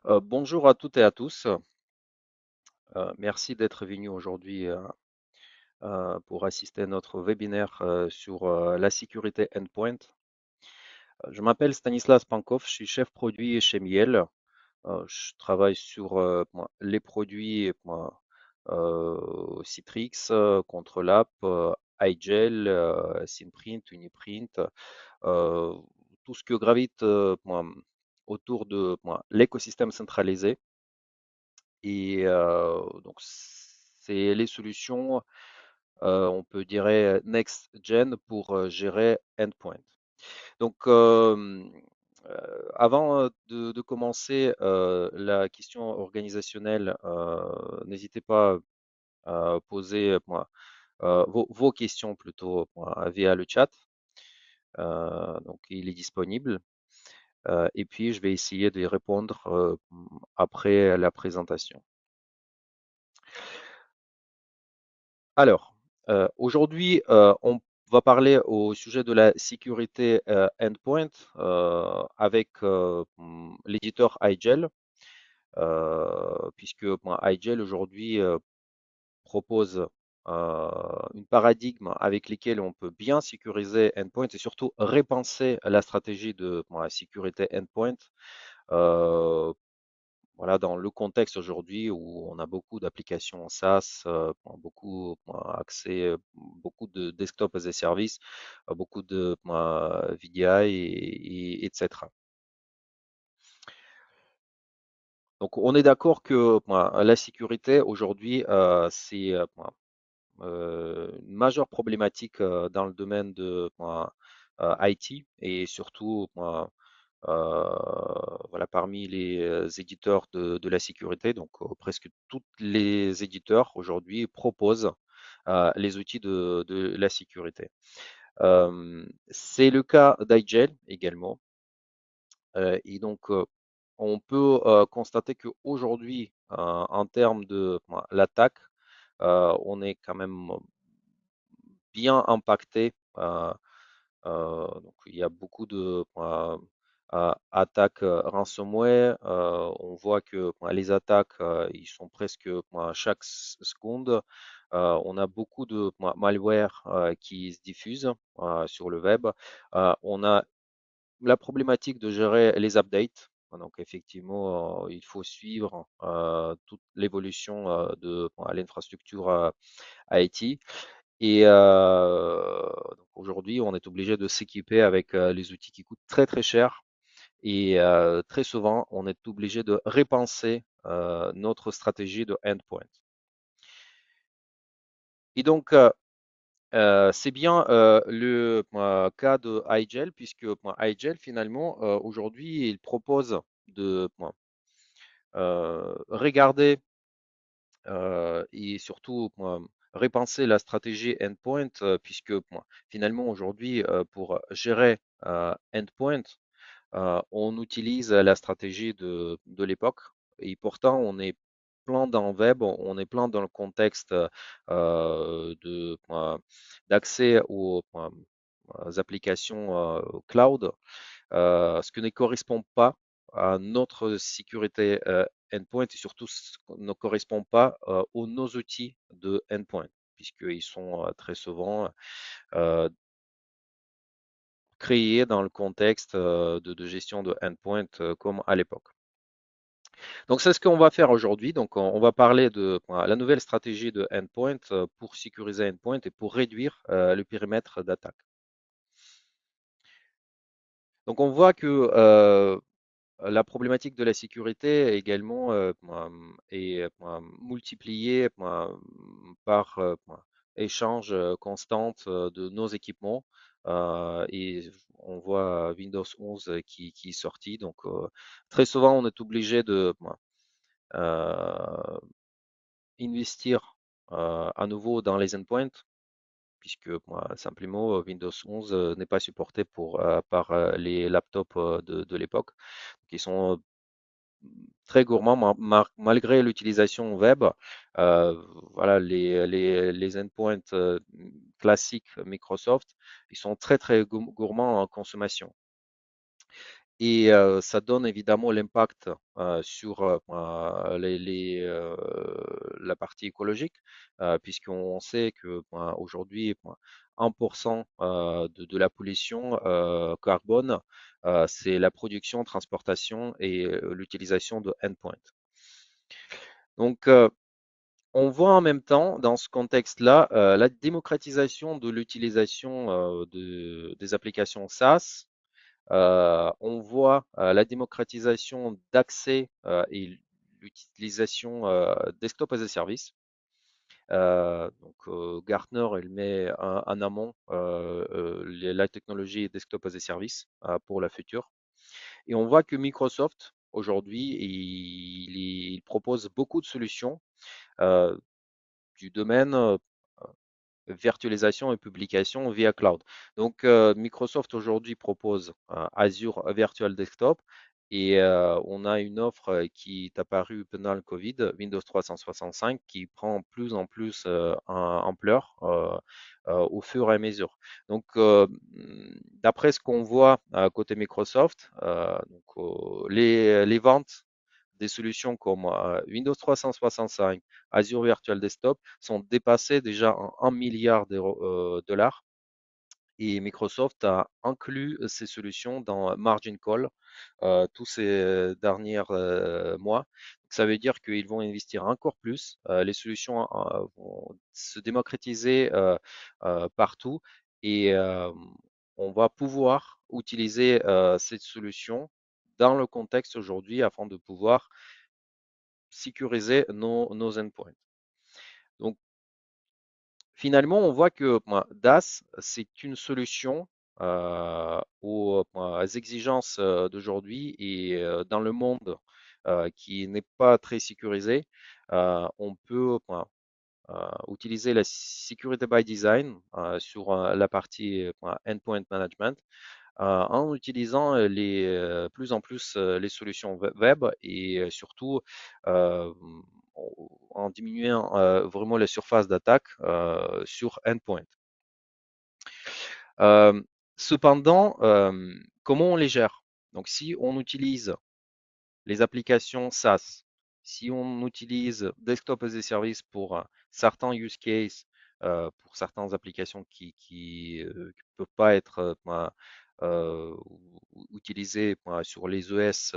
Bonjour à toutes et à tous. Merci d'être venu aujourd'hui pour assister à notre webinaire sur la sécurité endpoint. Je m'appelle Stanislas Pankov, je suis chef produit chez Miel. Je travaille sur les produits Citrix, ControlApp, iGel, Synprint, Uniprint, euh, tout ce que gravite autour de l'écosystème centralisé. Et donc, c'est les solutions, on peut dire next gen pour gérer endpoint. Donc, avant de commencer la question organisationnelle, n'hésitez pas à poser vos questions plutôt via le chat. Donc, il est disponible. Et puis, je vais essayer de répondre après la présentation. Alors, aujourd'hui, on va parler au sujet de la sécurité endpoint avec l'éditeur iGel, puisque iGel aujourd'hui propose une paradigme avec lequel on peut bien sécuriser endpoint et surtout repenser la stratégie de sécurité endpoint. euh, voilà, dans le contexte aujourd'hui où on a beaucoup d'applications SaaS, beaucoup accès, beaucoup de desktop as a service, beaucoup de VDI etc. Donc, on est d'accord que la sécurité aujourd'hui, c'est une majeure problématique dans le domaine de IT et surtout voilà, parmi les éditeurs de la sécurité. Donc, presque tous les éditeurs aujourd'hui proposent les outils de la sécurité. C'est le cas d'iGel également. Et donc, on peut constater qu'aujourd'hui, en termes de l'attaque, on est quand même bien impacté. Donc, il y a beaucoup de attaques ransomware. On voit que les attaques, ils sont presque chaque seconde. On a beaucoup de malware qui se diffuse sur le web. On a la problématique de gérer les updates. Donc, effectivement, il faut suivre toute l'évolution de l'infrastructure IT. Et donc aujourd'hui, on est obligé de s'équiper avec les outils qui coûtent très très cher. Et très souvent, on est obligé de repenser notre stratégie de endpoint. Et donc, c'est bien le cas de iGel, puisque iGel, finalement, aujourd'hui, il propose de regarder et surtout repenser la stratégie endpoint, puisque finalement, aujourd'hui, pour gérer endpoint, on utilise la stratégie de l'époque. Et pourtant, on est plein dans le web, on est plein dans le contexte d'accès aux applications cloud, ce qui ne correspond pas à notre sécurité endpoint et surtout ce qui ne correspond pas aux nos outils de endpoint, puisqu'ils sont très souvent euh, créés dans le contexte de gestion de endpoint comme à l'époque. Donc, c'est ce qu'on va faire aujourd'hui. Donc, on va parler de la nouvelle stratégie de endpoint pour sécuriser endpoint et pour réduire le périmètre d'attaque. Donc, on voit que la problématique de la sécurité également est multipliée par échange constant de nos équipements. Et on voit Windows 11 qui est sorti. Donc, très souvent, on est obligé de euh, investir à nouveau dans les endpoints, puisque simplement Windows 11 n'est pas supporté par les laptops de l'époque, qui sont très gourmands malgré l'utilisation web. Euh, voilà, les endpoints classiques Microsoft, ils sont très très gourmands en consommation. Et ça donne évidemment l'impact sur la partie écologique, puisqu'on sait que aujourd'hui, 1% de la pollution carbone, c'est la production, transportation et l'utilisation de endpoints. Donc, on voit en même temps, dans ce contexte-là, la démocratisation de l'utilisation des applications SaaS. On voit la démocratisation d'accès et l'utilisation desktop as a service. Gartner, il met en amont la technologie desktop as a service pour la future. Et on voit que Microsoft, aujourd'hui, il propose beaucoup de solutions euh, du domaine virtualisation et publication via cloud. Donc, Microsoft aujourd'hui propose Azure Virtual Desktop et on a une offre qui est apparue pendant le Covid, Windows 365, qui prend plus en plus ampleur au fur et à mesure. Donc, d'après ce qu'on voit côté Microsoft, les ventes des solutions comme Windows 365, Azure Virtual Desktop sont dépassées déjà en 1 milliard de dollars et Microsoft a inclus ces solutions dans Margin Call tous ces derniers mois. Donc, ça veut dire qu'ils vont investir encore plus. Les solutions vont se démocratiser partout et on va pouvoir utiliser cette solution dans le contexte aujourd'hui afin de pouvoir sécuriser nos endpoints. Donc, finalement, on voit que DAS, c'est une solution aux exigences d'aujourd'hui et dans le monde qui n'est pas très sécurisé, on peut utiliser la sécurité by design sur la partie endpoint management en utilisant plus en plus les solutions web et surtout euh, en diminuant vraiment les surfaces d'attaque sur endpoint. Euh, Cependant, comment on les gère? Donc, si on utilise les applications SaaS, si on utilise Desktop as a Service pour certains use cases, pour certaines applications qui ne peuvent pas être euh, utilisées sur les ES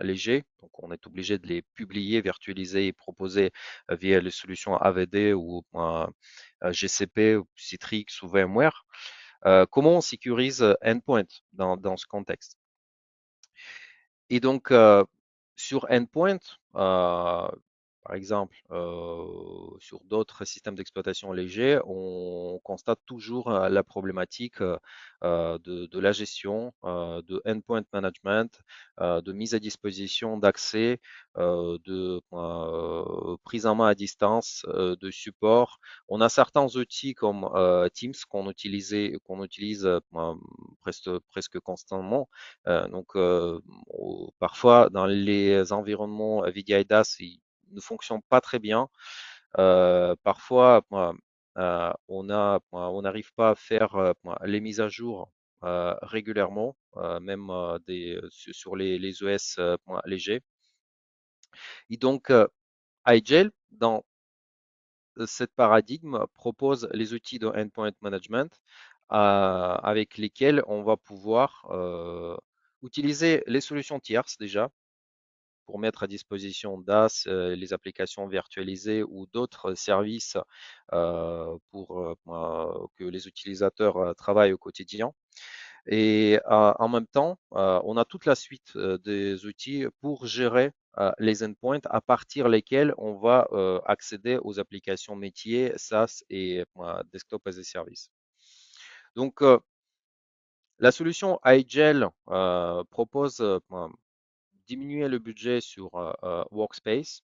légers, donc on est obligé de les publier, virtualiser et proposer via les solutions AVD ou GCP, ou Citrix ou VMware. Comment on sécurise Endpoint dans ce contexte? Et donc, sur Endpoint, par exemple, sur d'autres systèmes d'exploitation légers, on constate toujours la problématique de la gestion, de endpoint management, de mise à disposition d'accès, de prise en main à distance, de support. On a certains outils comme Teams qu'on utilise presque constamment. Parfois, dans les environnements VDIDAS, ils ne fonctionnent pas très bien. Parfois, on n'arrive pas à faire les mises à jour régulièrement, même sur les OS légers. Et donc, iGel, dans cette paradigme, propose les outils de endpoint management avec lesquels on va pouvoir utiliser les solutions tierces déjà pour mettre à disposition DAS, les applications virtualisées ou d'autres services pour que les utilisateurs travaillent au quotidien. Et en même temps, on a toute la suite des outils pour gérer les endpoints à partir lesquels on va accéder aux applications métiers, SaaS et Desktop as a Service. Donc, la solution iGel propose diminuer le budget sur Workspace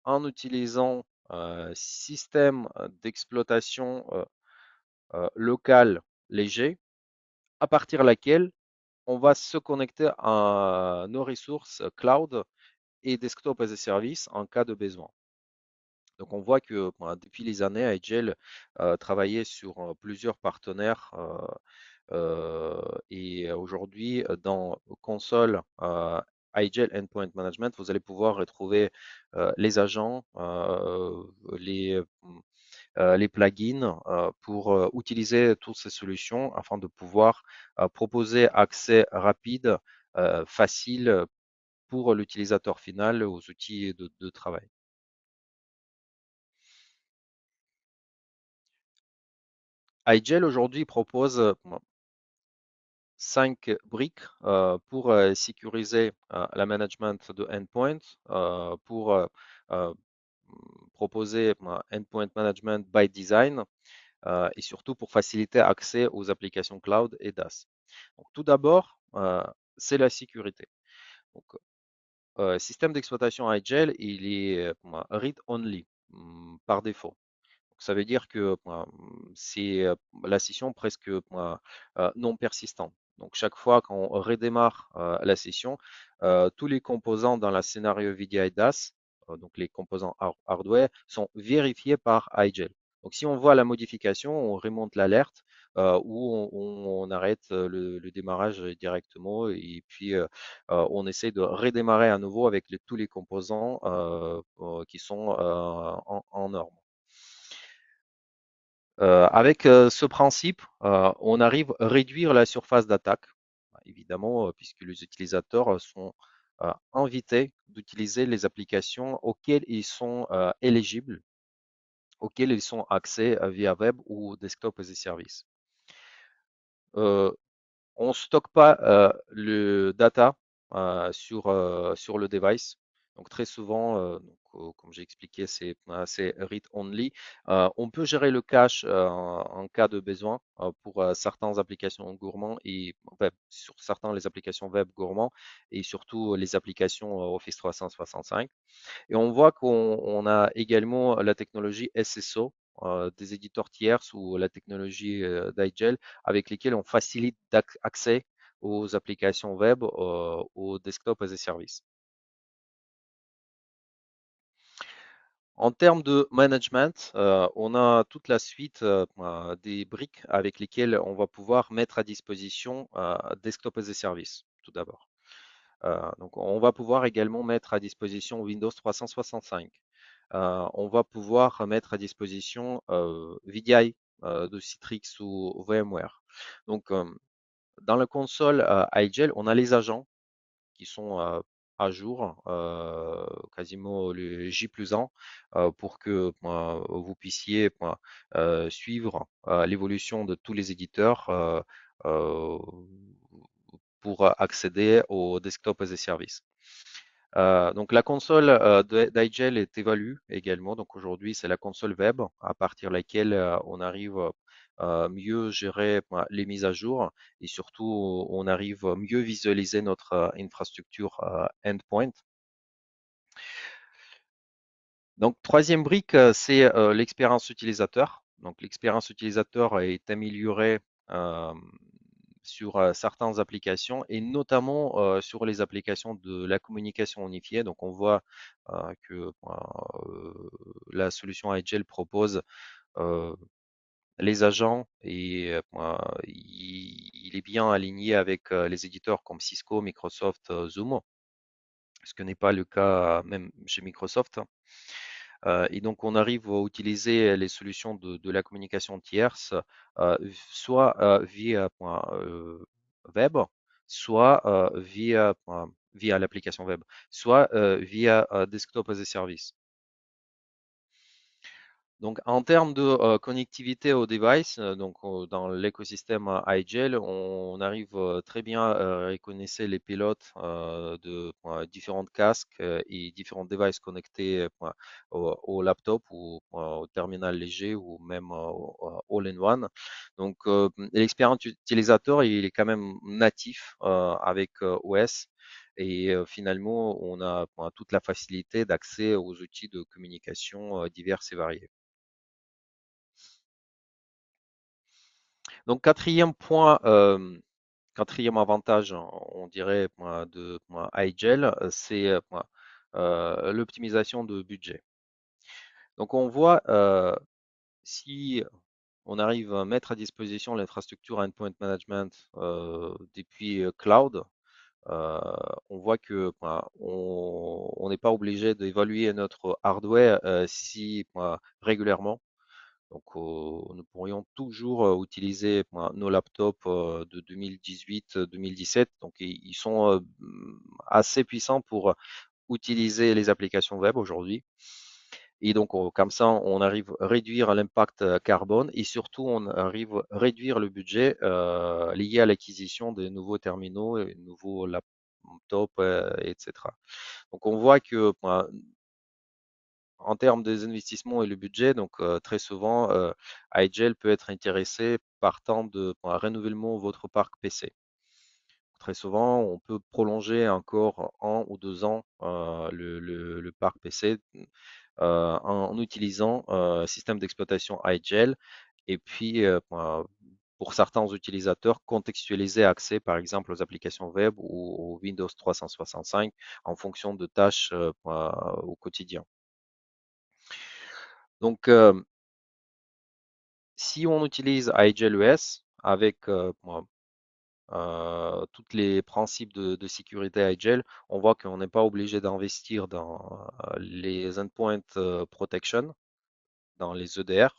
en utilisant un système d'exploitation local léger à partir de laquelle on va se connecter à nos ressources cloud et desktop as a service en cas de besoin. Donc on voit que depuis les années, iGel travaillait sur plusieurs partenaires Et aujourd'hui, dans console iGel Endpoint Management, vous allez pouvoir retrouver les agents, les plugins pour utiliser toutes ces solutions afin de pouvoir proposer accès rapide, facile pour l'utilisateur final aux outils de travail. iGel aujourd'hui propose 5 briques pour sécuriser la management de endpoint, pour proposer endpoint management by design et surtout pour faciliter accès aux applications cloud et DaaS. Donc, tout d'abord, c'est la sécurité. Donc, système d'exploitation iGel, il est read-only par défaut. Ça veut dire que c'est la session presque non persistante. Donc, chaque fois qu'on redémarre la session, tous les composants dans le scénario VDI DaaS, donc les composants hardware, sont vérifiés par iGel. Donc, si on voit la modification, on remonte l'alerte ou on arrête le démarrage directement et puis on essaie de redémarrer à nouveau avec tous les composants qui sont en norme. Avec ce principe, on arrive à réduire la surface d'attaque, évidemment, puisque les utilisateurs sont invités d'utiliser les applications auxquelles ils sont éligibles, auxquelles ils sont accès via web ou desktop as a service. Euh, on ne stocke pas le data sur le device. Donc très souvent, comme j'ai expliqué, c'est read-only. On peut gérer le cache en cas de besoin pour certaines applications gourmands et web, sur certaines les applications web gourmands et surtout les applications Office 365. Et on voit qu'on a également la technologie SSO des éditeurs tiers ou la technologie d'iGel avec lesquels on facilite l'accès aux applications web, au desktop as a service. En termes de management, on a toute la suite des briques avec lesquelles on va pouvoir mettre à disposition desktop as a service, tout d'abord. Donc, on va pouvoir également mettre à disposition Windows 365. On va pouvoir mettre à disposition VDI de Citrix ou VMware. Donc, dans la console iGel, on a les agents qui sont à jour, quasiment le J plus 1, pour que vous puissiez suivre l'évolution de tous les éditeurs euh, pour accéder au desktop as a service. Donc la console d'IGEL est évalue également. Donc aujourd'hui, c'est la console web à partir de laquelle on arrive mieux gérer les mises à jour et surtout on arrive mieux visualiser notre infrastructure endpoint. Donc troisième brique, c'est l'expérience utilisateur. Donc l'expérience utilisateur est améliorée euh, sur certaines applications et notamment sur les applications de la communication unifiée. Donc, on voit que la solution iGel propose euh, les agents et il est bien aligné avec les éditeurs comme Cisco, Microsoft, Zoom, ce que n'est pas le cas même chez Microsoft. Et donc, on arrive à utiliser les solutions de la communication tierce, soit via web, soit via l'application web, soit via desktop as a service. Donc, en termes de connectivité au device, donc dans l'écosystème iGel, on arrive très bien à reconnaître les pilotes de différents casques et différents devices connectés au laptop ou au terminal léger ou même au all-in-one. Donc, l'expérience utilisateur, il est quand même natif avec OS. Et finalement, on a toute la facilité d'accès aux outils de communication divers et variés. Donc, quatrième point, quatrième avantage, on dirait, de iGel, c'est l'optimisation de budget. Donc, on voit si on arrive à mettre à disposition l'infrastructure endpoint management depuis cloud. euh, on voit que on n'est pas obligé d'évaluer notre hardware si régulièrement. Donc, nous pourrions toujours utiliser nos laptops de 2018-2017. Donc, ils sont assez puissants pour utiliser les applications web aujourd'hui. Et donc, comme ça, on arrive à réduire l'impact carbone et surtout, on arrive à réduire le budget lié à l'acquisition des nouveaux terminaux et nouveaux laptops, etc. Donc, on voit que en termes des investissements et le budget, donc très souvent, iGel peut être intéressé partant de pour un renouvellement de votre parc PC. Très souvent, on peut prolonger encore 1 ou 2 ans le parc PC en utilisant un système d'exploitation iGel et puis pour certains utilisateurs, contextualiser accès par exemple aux applications web ou au Windows 365 en fonction de tâches au quotidien. Donc, si on utilise iGel avec tous les principes de sécurité iGel, on voit qu'on n'est pas obligé d'investir dans les endpoint protection, dans les EDR.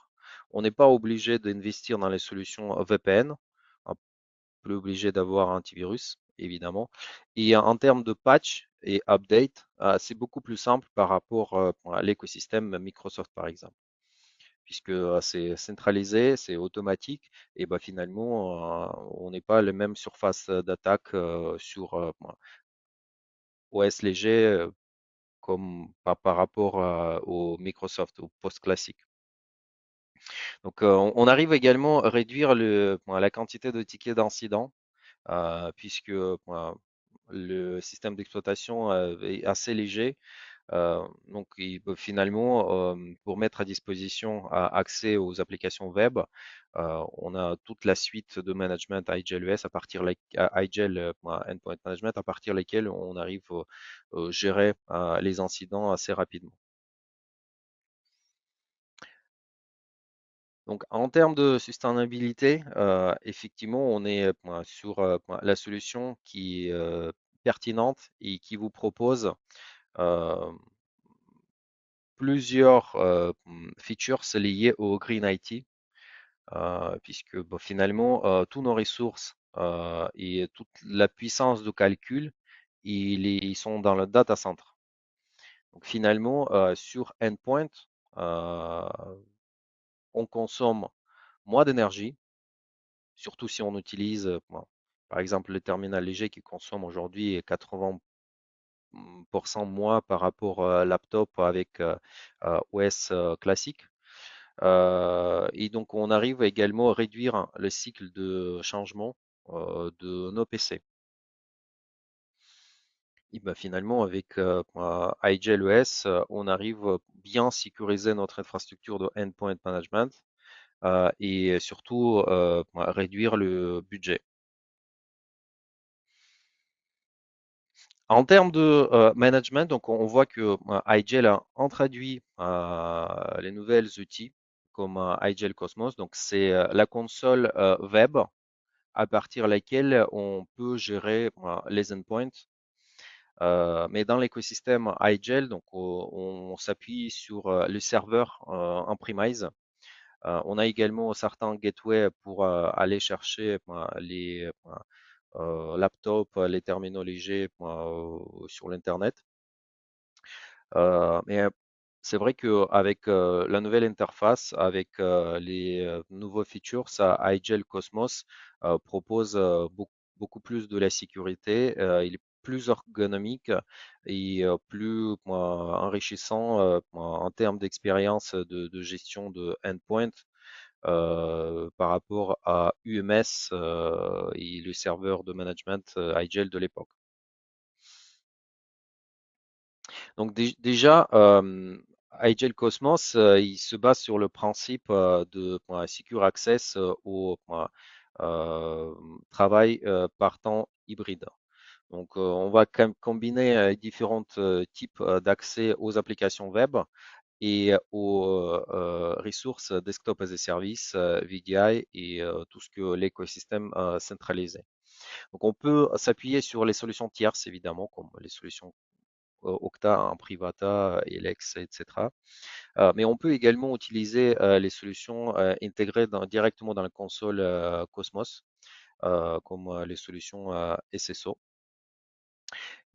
On n'est pas obligé d'investir dans les solutions VPN. On n'est plus obligé d'avoir un antivirus, évidemment. Et en termes de patch et update, c'est beaucoup plus simple par rapport à l'écosystème Microsoft, par exemple, puisque c'est centralisé, c'est automatique, et bah, finalement, on n'est pas les mêmes surfaces d'attaque sur OS léger comme par rapport au Microsoft, au post classique. Donc, on arrive également à réduire la quantité de tickets d'incidents, puisque le système d'exploitation est assez léger. Donc, finalement, pour mettre à disposition accès aux applications web, on a toute la suite de management iGel à partir iGel Endpoint Management à partir desquels on arrive à gérer les incidents assez rapidement. Donc, en termes de sustainabilité, effectivement, on est sur la solution qui est pertinente et qui vous propose euh, plusieurs features liées au Green IT, puisque finalement, tous nos ressources et toute la puissance de calcul, ils sont dans le data center. Donc finalement, sur Endpoint, euh, on consomme moins d'énergie, surtout si on utilise, par exemple, le terminal léger qui consomme aujourd'hui 80% moins par rapport à laptop avec OS classique. Et donc, on arrive également à réduire le cycle de changement de nos PC. Et ben, finalement, avec iGel on arrive à bien sécuriser notre infrastructure de endpoint management et surtout réduire le budget. En termes de management, donc on voit que iGel a introduit les nouvelles outils comme iGel Cosmos. Donc c'est la console web à partir de laquelle on peut gérer les endpoints. Mais dans l'écosystème iGel, donc on s'appuie sur le serveur on-premise. On a également certains gateways pour aller chercher les laptops, les terminaux légers sur l'Internet. Mais c'est vrai qu'avec la nouvelle interface, avec les nouveaux features, iGel Cosmos propose beaucoup plus de la sécurité. Il est plus ergonomique et plus enrichissant en termes d'expérience de gestion de endpoint par rapport à UMS et le serveur de management iGel de l'époque. Donc déjà, iGel Cosmos, il se base sur le principe de Secure Access au euh, travail par temps hybride. Donc, on va combiner différents types d'accès aux applications web et aux ressources Desktop as a Service, VDI et tout ce que l'écosystème centralisé. Donc, on peut s'appuyer sur les solutions tierces, évidemment, comme les solutions Okta, Privata, Elex, etc. Mais on peut également utiliser les solutions intégrées directement dans la console Cosmos, comme les solutions SSO.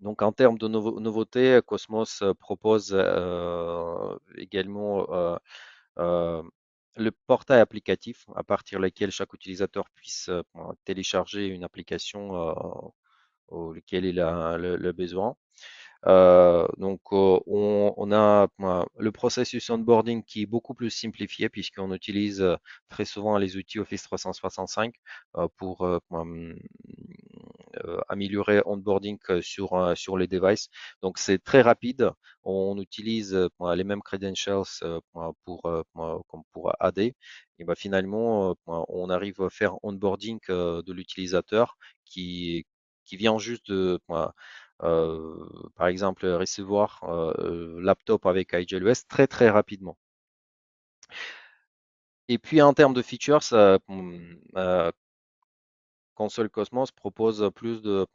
Donc, en termes de nouveautés, Cosmos propose également euh, le portail applicatif à partir duquel chaque utilisateur puisse télécharger une application auquel il a le besoin. On a le processus onboarding qui est beaucoup plus simplifié puisqu'on utilise très souvent les outils Office 365 pour améliorer onboarding sur les devices. Donc, c'est très rapide. On utilise les mêmes credentials comme pour AD. Et ben, finalement, on arrive à faire onboarding de l'utilisateur qui vient juste de par exemple, recevoir laptop avec iGLOS très très rapidement. Et puis en termes de features, Console Cosmos propose plus de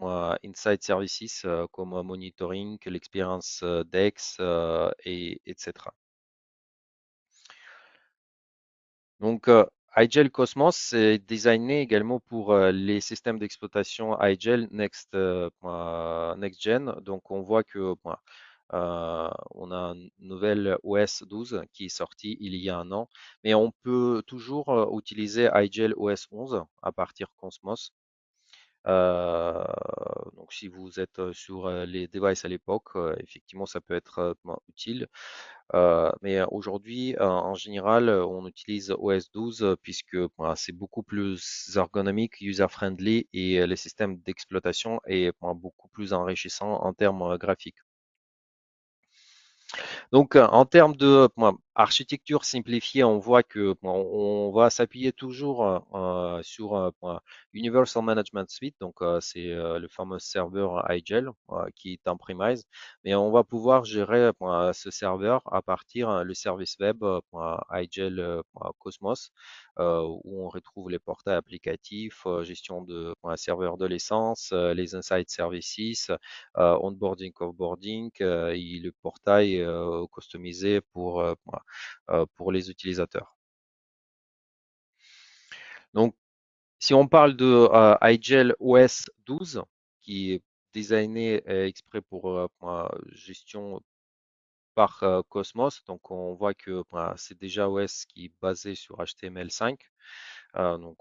Insight Services comme monitoring, l'expérience DEX et etc. Donc, iGel Cosmos est designé également pour les systèmes d'exploitation iGel Next Gen. Donc, on voit que on a un nouvel OS 12 qui est sorti il y a un an, mais on peut toujours utiliser iGel OS 11 à partir Cosmos. Euh, donc, si vous êtes sur les devices à l'époque, effectivement, ça peut être utile. Mais aujourd'hui, en général, on utilise OS 12 puisque c'est beaucoup plus ergonomique, user-friendly et le système d'exploitation est beaucoup plus enrichissant en termes graphiques. Donc, en termes de architecture simplifiée, on voit que on va s'appuyer toujours sur Universal Management Suite. Donc, c'est le fameux serveur iGel qui est en premise. Mais on va pouvoir gérer ce serveur à partir le service web iGel Cosmos, où on retrouve les portails applicatifs, gestion de serveur de l'essence, les Insight Services, onboarding, offboarding et le portail customisé pour les utilisateurs. Donc, si on parle de iGel OS 12, qui est designé exprès pour gestion par Cosmos, donc on voit que c'est déjà OS qui est basé sur HTML5. Donc,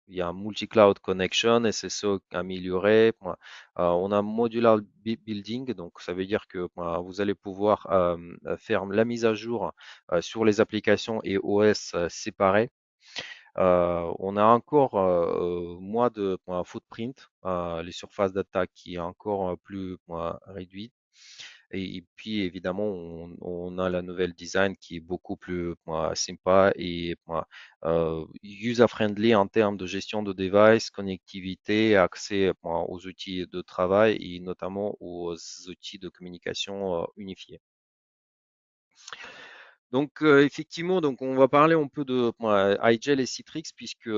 il y a un multi-cloud connection, SSO amélioré. On a modular building, donc ça veut dire que vous allez pouvoir faire la mise à jour sur les applications et OS séparés. On a encore moins de footprint, les surfaces d'attaque qui est encore plus réduite. Et puis évidemment, on a la nouvelle design qui est beaucoup plus sympa et user-friendly en termes de gestion de device, connectivité, accès aux outils de travail et notamment aux outils de communication unifiés. Donc effectivement, donc on va parler un peu de iGel et Citrix puisque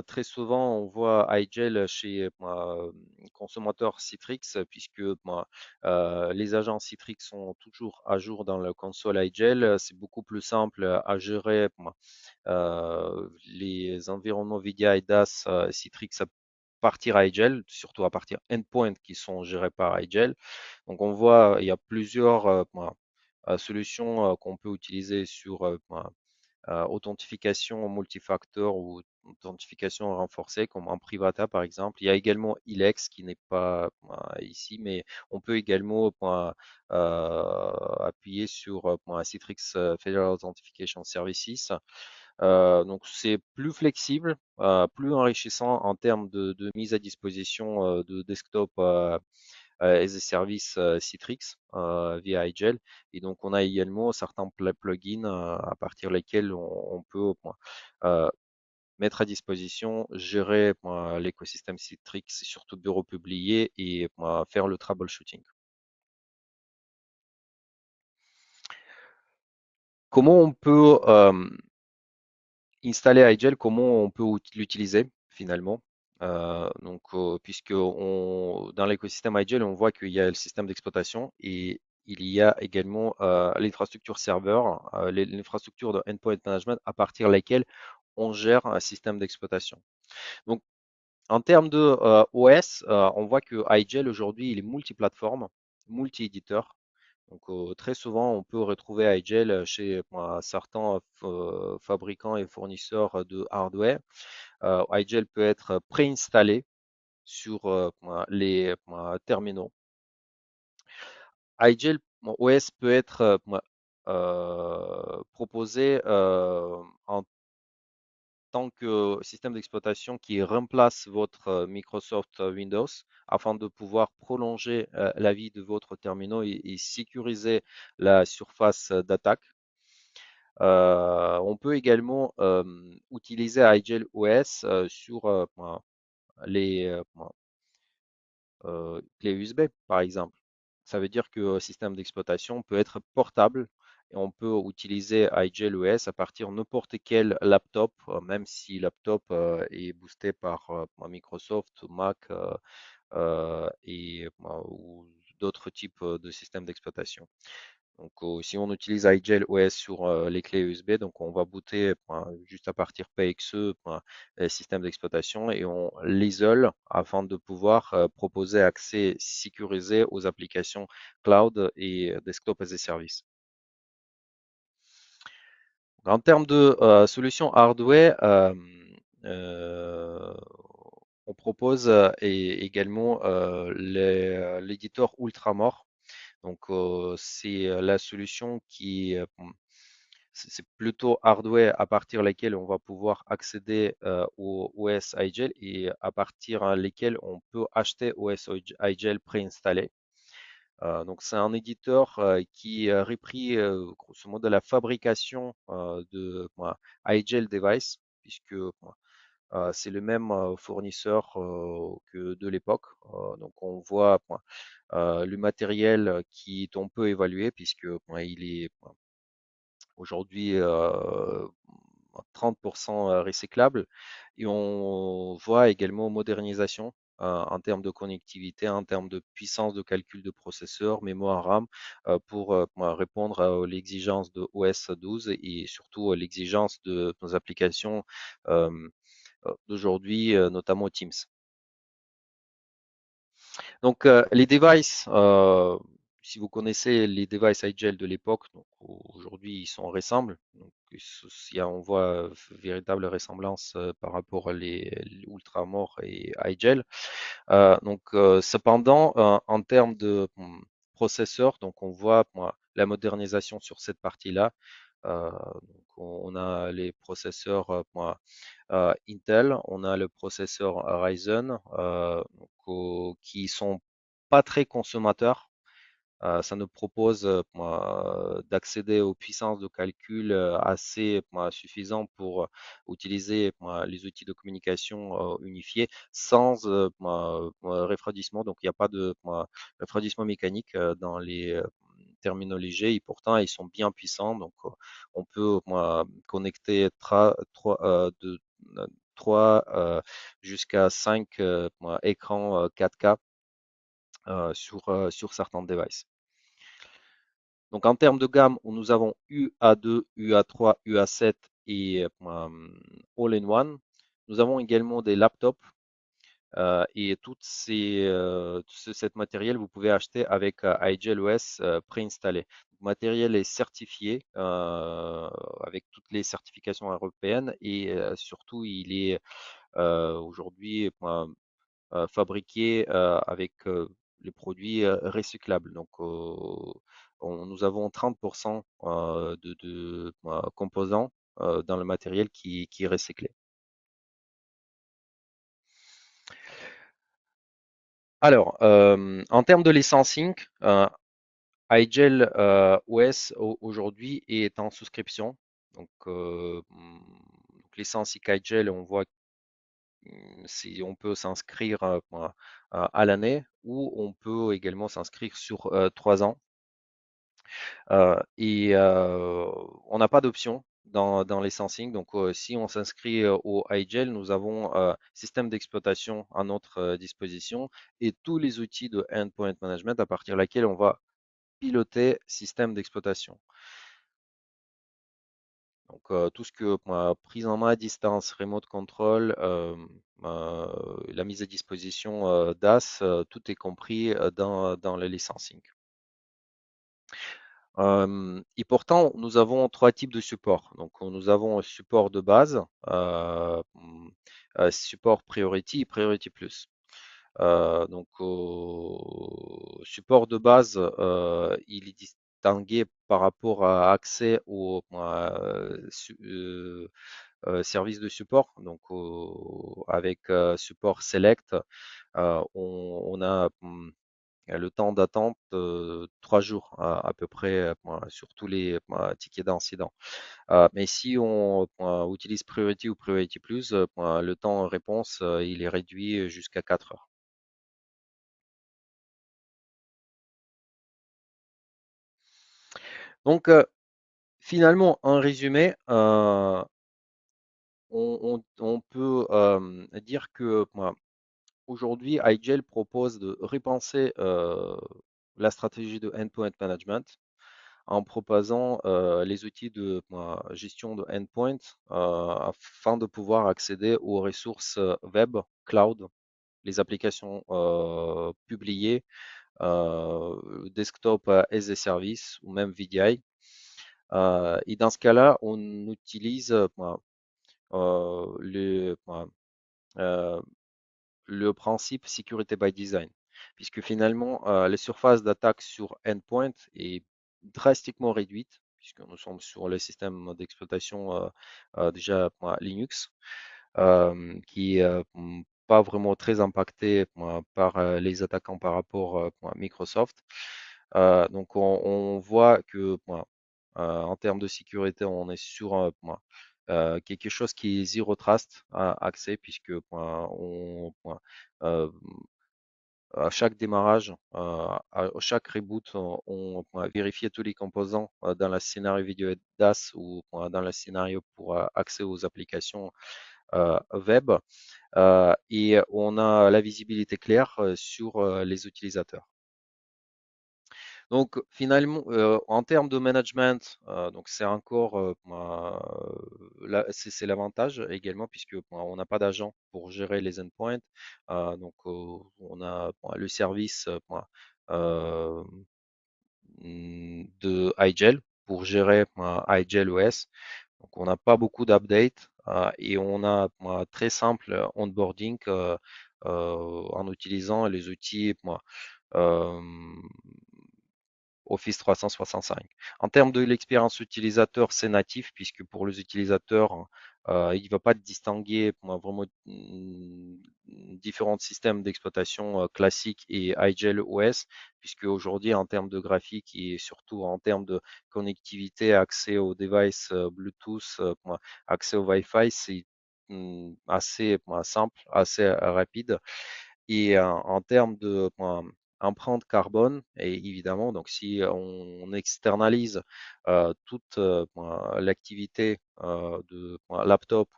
très souvent on voit iGel chez consommateurs Citrix puisque les agents Citrix sont toujours à jour dans la console iGel. C'est beaucoup plus simple à gérer les environnements VDI et DAS Citrix à partir iGel, surtout à partir endpoint qui sont gérés par iGel. Donc on voit il y a plusieurs solutions qu'on peut utiliser sur authentification multifacteur ou authentification renforcée, comme en Privata par exemple. Il y a également Ilex qui n'est pas ici, mais on peut également appuyer sur Citrix Federal Authentication Services. Donc c'est plus flexible, plus enrichissant en termes de mise à disposition de desktop as a service Citrix via iGel. Et donc, on a également certains plugins à partir desquels on peut euh, mettre à disposition, gérer l'écosystème Citrix, surtout bureau publié, et faire le troubleshooting. comment on peut installer iGel, comment on peut l'utiliser finalement? Puisque dans l'écosystème iGel, on voit qu'il y a le système d'exploitation et il y a également l'infrastructure serveur, l'infrastructure de endpoint management à partir de laquelle on gère un système d'exploitation. Donc, en termes de OS, on voit que iGel aujourd'hui, il est multiplateforme, multi-éditeur. Très souvent, on peut retrouver iGel chez certains fabricants et fournisseurs de hardware. iGel peut être préinstallé sur les terminaux. iGel OS peut être proposé en tant que système d'exploitation qui remplace votre Microsoft Windows afin de pouvoir prolonger la vie de votre terminal et sécuriser la surface d'attaque. On peut également utiliser iGel OS sur les clés USB, par exemple. Ça veut dire que le système d'exploitation peut être portable et on peut utiliser iGel OS à partir de n'importe quel laptop, même si laptop est boosté par Microsoft, Mac ou d'autres types de systèmes d'exploitation. Si on utilise iGel OS sur les clés USB, donc on va booter juste à partir PXE, système d'exploitation, et on l'isole afin de pouvoir proposer accès sécurisé aux applications cloud et desktop as a service. En termes de solutions hardware, euh, on propose également l'éditeur Ultramore. C'est la solution qui c'est plutôt hardware à partir de laquelle on va pouvoir accéder au OS iGel et à partir de lesquels on peut acheter OS iGel préinstallé. C'est un éditeur qui a repris grosso modo la fabrication de iGel device puisque c'est le même fournisseur que de l'époque. On voit le matériel qu'on peut évaluer puisque il est aujourd'hui 30% recyclable. Et on voit également modernisation en termes de connectivité, en termes de puissance de calcul de processeur, mémoire RAM, pour répondre à l'exigence de OS 12 et surtout à l'exigence de nos applications euh, d'aujourd'hui, notamment Teams. Les devices, si vous connaissez les devices iGel de l'époque, aujourd'hui ils sont ressemblent. On voit véritable ressemblance par rapport à les Ultramore et iGel. Cependant, en termes de processeur, donc on voit la modernisation sur cette partie-là. On a les processeurs Intel, on a le processeur Ryzen qui sont pas très consommateurs. Ça nous propose d'accéder aux puissances de calcul assez suffisantes pour utiliser les outils de communication unifiés sans refroidissement. Donc, il n'y a pas de refroidissement mécanique dans les terminaux légers et pourtant ils sont bien puissants. On peut connecter 3 jusqu'à 5 écrans 4K sur certains devices. Donc en termes de gamme, nous avons UA2, UA3, UA7 et All-in-One. Nous avons également des laptops et tout cet matériel, vous pouvez acheter avec iGel OS préinstallé. Le matériel est certifié avec toutes les certifications européennes et surtout, il est aujourd'hui fabriqués avec les produits recyclables. Nous avons 30% de composants dans le matériel qui est recyclé. Alors, en termes de licensing, iGel OS aujourd'hui est en souscription. Licence iGel, on voit si on peut s'inscrire à l'année ou on peut également s'inscrire sur 3 ans. On n'a pas d'option dans les sensing. Donc, si on s'inscrit au iGel, nous avons système d'exploitation à notre disposition et tous les outils de endpoint management à partir de laquelle on va piloter système d'exploitation. Donc, tout ce que prise en main à distance, remote control, la mise à disposition DAS, tout est compris dans le licensing. Et pourtant, nous avons trois types de supports. Donc, nous avons un support de base, support Priority et Priority Plus. Donc, au support de base, il est distingué par rapport à accès au service de support. Donc, avec support Select, on a le temps d'attente 3 jours à peu près sur tous les tickets d'incident. Mais si on utilise Priority ou Priority Plus, le temps de réponse il est réduit jusqu'à 4 heures. Donc finalement, en résumé, on peut dire que aujourd'hui, iGel propose de repenser la stratégie de endpoint management en proposant les outils de gestion de endpoint afin de pouvoir accéder aux ressources web, cloud, les applications publiées, desktop as a service ou même VDI. Et dans ce cas-là, on utilise le, euh, le principe sécurité by design, puisque finalement, les surfaces d'attaque sur endpoint est drastiquement réduite, puisque nous sommes sur le système d'exploitation déjà Linux, qui est pas vraiment très impacté par les attaquants par rapport à Microsoft. Donc on voit que en termes de sécurité, on est sur quelque chose qui est zero trust accès, puisque euh, à chaque démarrage, à chaque reboot, on vérifier tous les composants dans le scénario vidéo DAS ou dans le scénario pour accès aux applications web. Et on a la visibilité claire sur les utilisateurs. Donc finalement, en termes de management, donc c'est encore c'est l'avantage également puisque on n'a pas d'agent pour gérer les endpoints. Donc on a le service euh, de iGel pour gérer iGel OS. Donc on n'a pas beaucoup d'updates et on a très simple onboarding en utilisant les outils euh, Office 365. En termes de l'expérience utilisateur, c'est natif puisque pour les utilisateurs, il ne va pas distinguer vraiment différents systèmes d'exploitation classiques et iGel OS, puisque aujourd'hui, en termes de graphique et surtout en termes de connectivité, accès aux devices Bluetooth, accès au Wi-Fi, c'est assez simple, assez rapide. Et en termes de empreinte carbone, et évidemment, donc si on externalise toute l'activité de laptop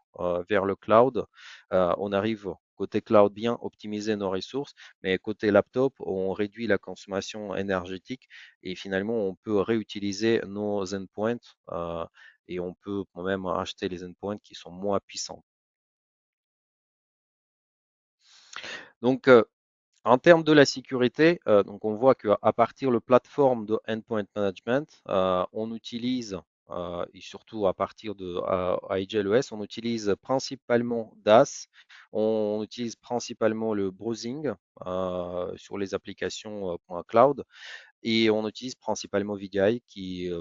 vers le cloud, on arrive côté cloud bien optimiser nos ressources, mais côté laptop, on réduit la consommation énergétique et finalement, on peut réutiliser nos endpoints et on peut même acheter les endpoints qui sont moins puissants. Donc, en termes de la sécurité, donc on voit qu'à partir de plateforme de endpoint management, on utilise, et surtout à partir de iGelOS, on utilise principalement DAS, on utilise principalement le browsing sur les applications cloud et on utilise principalement VDI qui est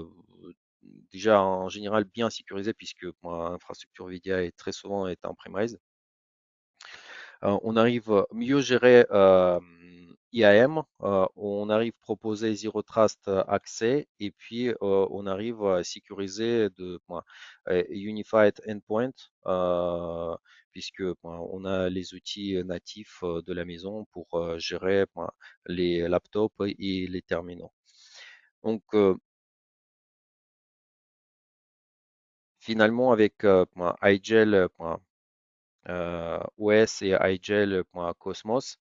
déjà en général bien sécurisé puisque l'infrastructure VDI très souvent est en premise. On arrive à mieux gérer IAM, on arrive à proposer Zero Trust accès et puis on arrive à sécuriser Unified Endpoint puisque on a les outils natifs de la maison pour gérer les laptops et les terminaux. Donc, Finalement, avec iGel OS et iGel.cosmos,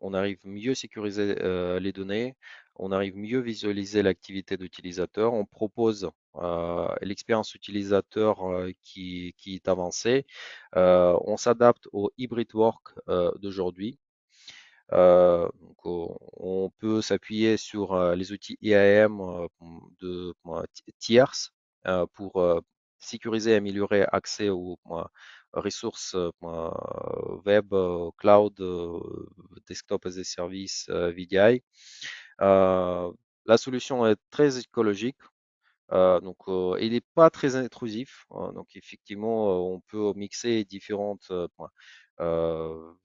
on arrive mieux sécuriser les données, on arrive mieux visualiser l'activité d'utilisateur, on propose l'expérience utilisateur qui est avancée, on s'adapte au hybrid work d'aujourd'hui. On peut s'appuyer sur les outils IAM de tierces pour sécuriser et améliorer l'accès aux ressources web, cloud, desktop as a service, VDI. Euh, la solution est très écologique. Il n'est pas très intrusif. Donc, effectivement, on peut mixer différentes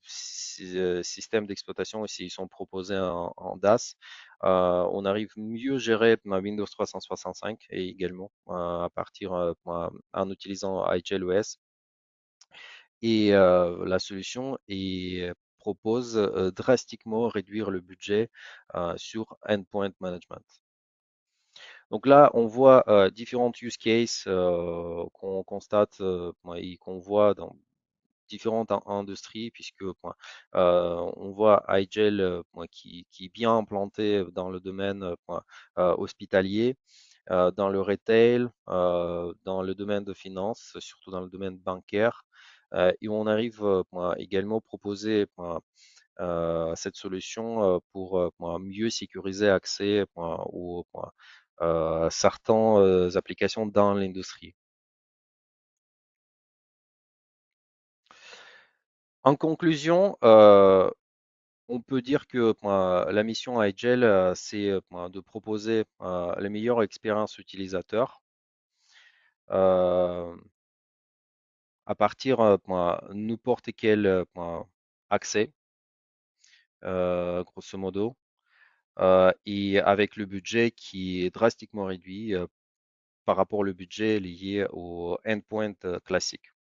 systèmes d'exploitation s'ils sont proposés en DAS. On arrive mieux gérer Windows 365 et également à partir en utilisant iGel et la solution propose drastiquement réduire le budget sur endpoint management. Donc là, on voit différents use cases qu'on constate et qu'on voit dans différentes industries, puisque on voit iGel qui est bien implanté dans le domaine hospitalier, dans le retail, dans le domaine de finance, surtout dans le domaine bancaire. Et on arrive également à proposer cette solution pour mieux sécuriser l'accès aux certaines applications dans l'industrie. En conclusion, on peut dire que la mission iGel, c'est de proposer la meilleure expérience utilisateur euh, à partir n'importe quel accès, grosso modo, et avec le budget qui est drastiquement réduit par rapport au budget lié au endpoint classique.